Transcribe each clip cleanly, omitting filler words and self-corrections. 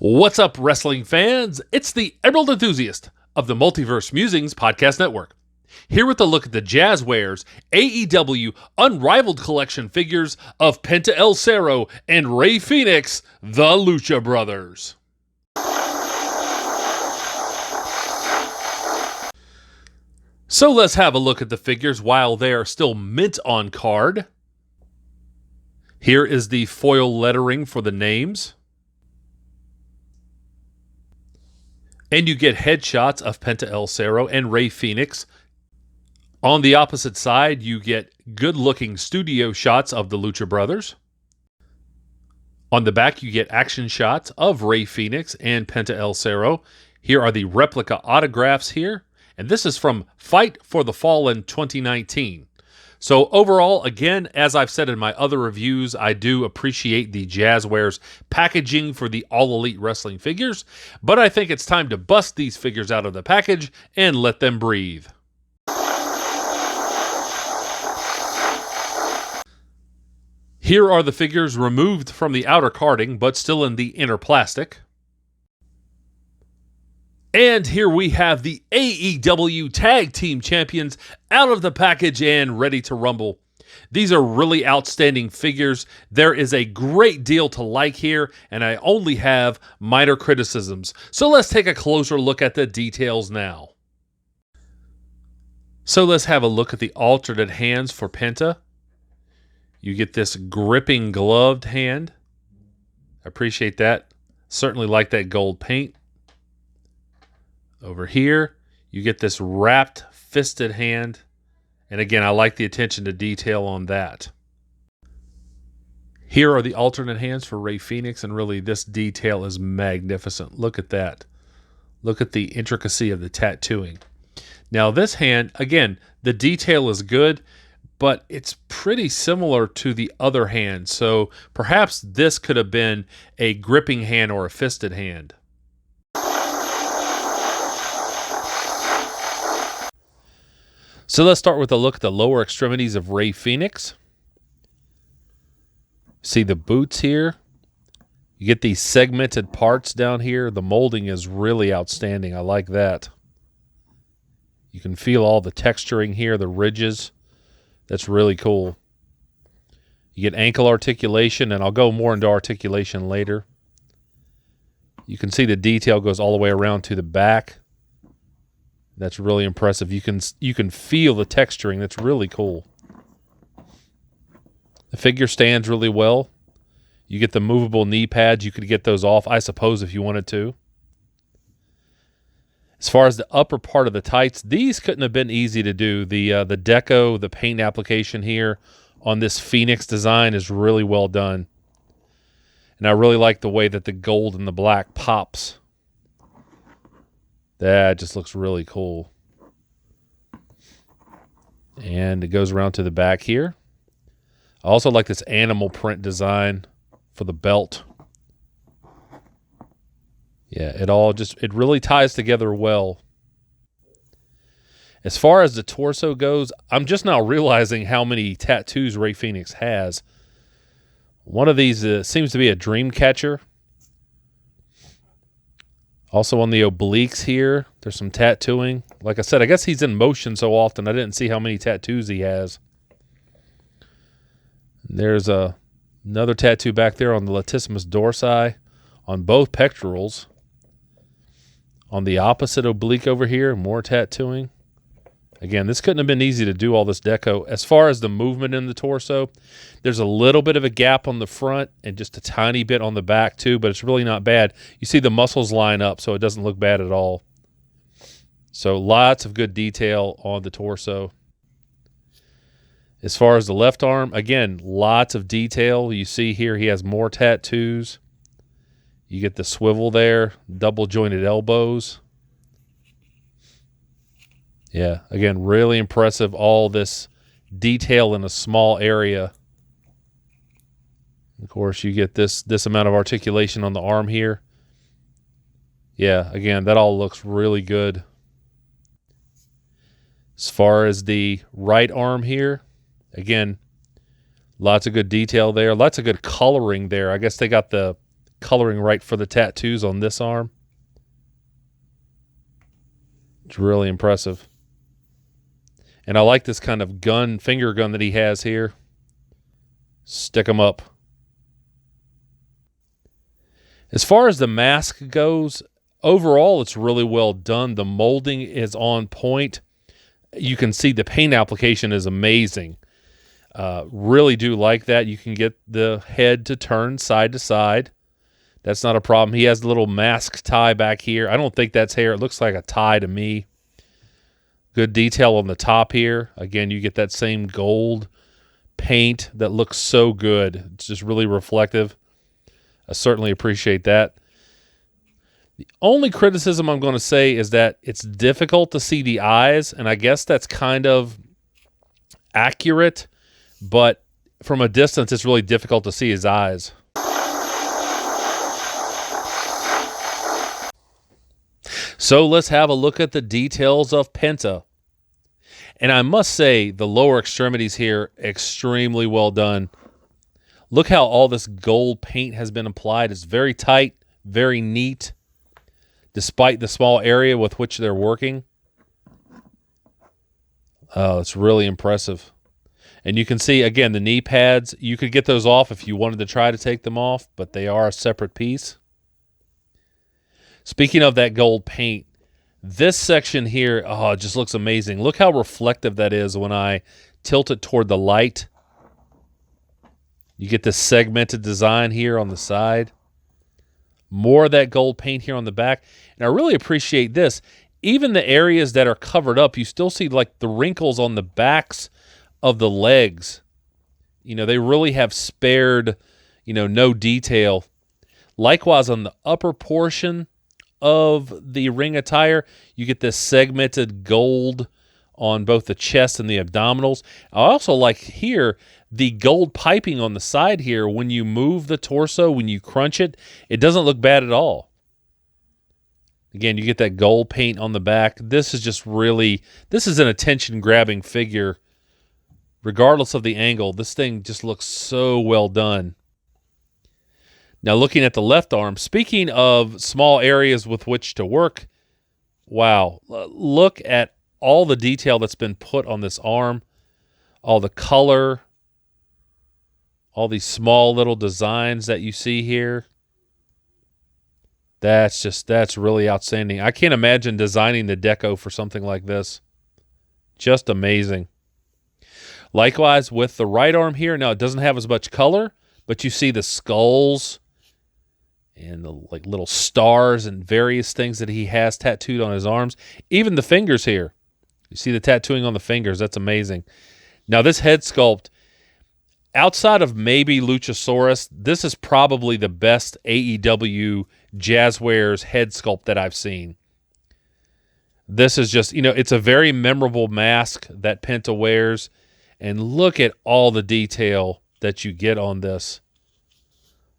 What's up, wrestling fans? It's the Emerald Enthusiast of the Multiverse Musings Podcast Network. Here with a look at the Jazwares AEW Unrivaled Collection figures of PentaElZeroM and Rey Fenix, the Lucha Brothers. So let's have a look at the figures while they are still mint on card. Here is the foil lettering for the names. And you get headshots of PentaElZeroM and Rey Fenix. On the opposite side, you get good-looking studio shots of the Lucha Brothers. On the back, you get action shots of Rey Fenix and PentaElZeroM. Here are the replica autographs here. And this is from Fight for the Fallen 2019. So overall, again, as I've said in my other reviews, I do appreciate the Jazwares packaging for the All Elite Wrestling figures, but I think it's time to bust these figures out of the package and let them breathe. Here are the figures removed from the outer carding, but still in the inner plastic. And here we have the AEW Tag Team Champions out of the package and ready to rumble. These are really outstanding figures. There is a great deal to like here, and I only have minor criticisms. So let's take a closer look at the details now. So let's have a look at the alternate hands for Penta. You get this gripping gloved hand. I appreciate that. Certainly like that gold paint. Over here, you get this wrapped, fisted hand. And again, I like the attention to detail on that. Here are the alternate hands for Rey Fenix, and really this detail is magnificent. Look at that. Look at the intricacy of the tattooing. Now this hand, again, the detail is good, but it's pretty similar to the other hand. So perhaps this could have been a gripping hand or a fisted hand. So let's start with a look at the lower extremities of Rey Fenix. See the boots here. You get these segmented parts down here. The molding is really outstanding. I like that. You can feel all the texturing here, the ridges. That's really cool. You get ankle articulation, and I'll go more into articulation later. You can see the detail goes all the way around to the back. That's really impressive. You can feel the texturing. That's really cool. The figure stands really well. You get the movable knee pads. You could get those off, I suppose, if you wanted to. As far as the upper part of the tights, these couldn't have been easy to do. The deco, the paint application here on this Phoenix design is really well done. And I really like the way that the gold and the black pops. That just looks really cool. And it goes around to the back here. I also like this animal print design for the belt. Yeah, it really ties together well. As far as the torso goes, I'm just now realizing how many tattoos Rey Fenix has. One of these seems to be a dream catcher. Also on the obliques here, there's some tattooing. Like I said, I guess he's in motion so often, I didn't see how many tattoos he has. There's another tattoo back there on the latissimus dorsi, on both pectorals. On the opposite oblique over here, more tattooing. Again, this couldn't have been easy to do all this deco. As far as the movement in the torso, there's a little bit of a gap on the front and just a tiny bit on the back too, but it's really not bad. You see the muscles line up, so it doesn't look bad at all. So lots of good detail on the torso. As far as the left arm, again, lots of detail. You see here he has more tattoos. You get the swivel there, double jointed elbows. Yeah, again, really impressive. All this detail in a small area. Of course, you get this amount of articulation on the arm here. Yeah, again, that all looks really good. As far as the right arm here, again, lots of good detail there. Lots of good coloring there. I guess they got the coloring right for the tattoos on this arm. It's really impressive. And I like this kind of finger gun that he has here. Stick them up. As far as the mask goes, overall it's really well done. The molding is on point. You can see the paint application is amazing. Really do like that. You can get the head to turn side to side. That's not a problem. He has the little mask tie back here. I don't think that's hair. It looks like a tie to me. Good detail on the top here. Again, you get that same gold paint that looks so good. It's just really reflective. I certainly appreciate that. The only criticism I'm going to say is that it's difficult to see the eyes, and I guess that's kind of accurate, but from a distance, it's really difficult to see his eyes. So let's have a look at the details of Penta. And I must say, the lower extremities here, extremely well done. Look how all this gold paint has been applied. It's very tight, very neat, despite the small area with which they're working. Oh, it's really impressive. And you can see, again, the knee pads. You could get those off if you wanted to try to take them off, but they are a separate piece. Speaking of that gold paint, this section here, it just looks amazing. Look how reflective that is when I tilt it toward the light. You get this segmented design here on the side. More of that gold paint here on the back. And I really appreciate this. Even the areas that are covered up, you still see like the wrinkles on the backs of the legs. You know, they really have spared, no detail. Likewise, on the upper portion of the ring attire, you get this segmented gold on both the chest and the abdominals. I also like here the gold piping on the side here. When you move the torso, when you crunch it, it doesn't look bad at all. Again, you get that gold paint on the back. This is an attention-grabbing figure. Regardless of the angle, this thing just looks so well done. Now, looking at the left arm, speaking of small areas with which to work, wow, look at all the detail that's been put on this arm, all the color, all these small little designs that you see here. That's really outstanding. I can't imagine designing the deco for something like this. Just amazing. Likewise, with the right arm here, now it doesn't have as much color, but you see the skulls and the little stars and various things that he has tattooed on his arms. Even the fingers here. You see the tattooing on the fingers. That's amazing. Now, this head sculpt, outside of maybe Luchasaurus, this is probably the best AEW Jazwares head sculpt that I've seen. This is just, it's a very memorable mask that Penta wears. And look at all the detail that you get on this.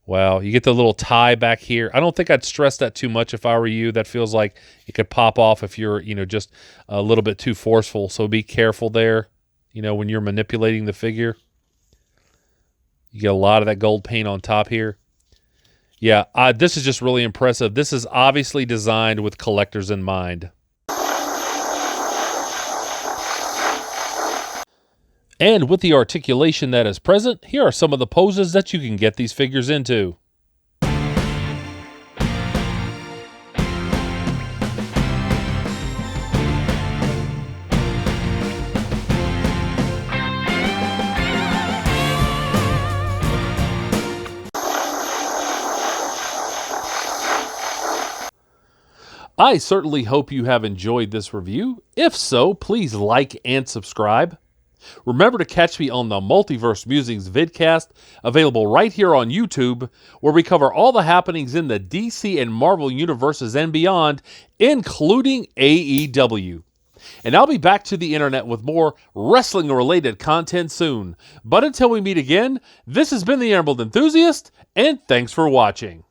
Wow, you get the little tie back here. I don't think I'd stress that too much if I were you. That feels like it could pop off if you're, just a little bit too forceful. So be careful there, when you're manipulating the figure. You get a lot of that gold paint on top here. Yeah, this is just really impressive. This is obviously designed with collectors in mind. And with the articulation that is present, here are some of the poses that you can get these figures into. I certainly hope you have enjoyed this review. If so, please like and subscribe. Remember to catch me on the Multiverse Musings vidcast, available right here on YouTube, where we cover all the happenings in the DC and Marvel universes and beyond, including AEW. And I'll be back to the internet with more wrestling-related content soon. But until we meet again, this has been the Unrivaled Enthusiast, and thanks for watching.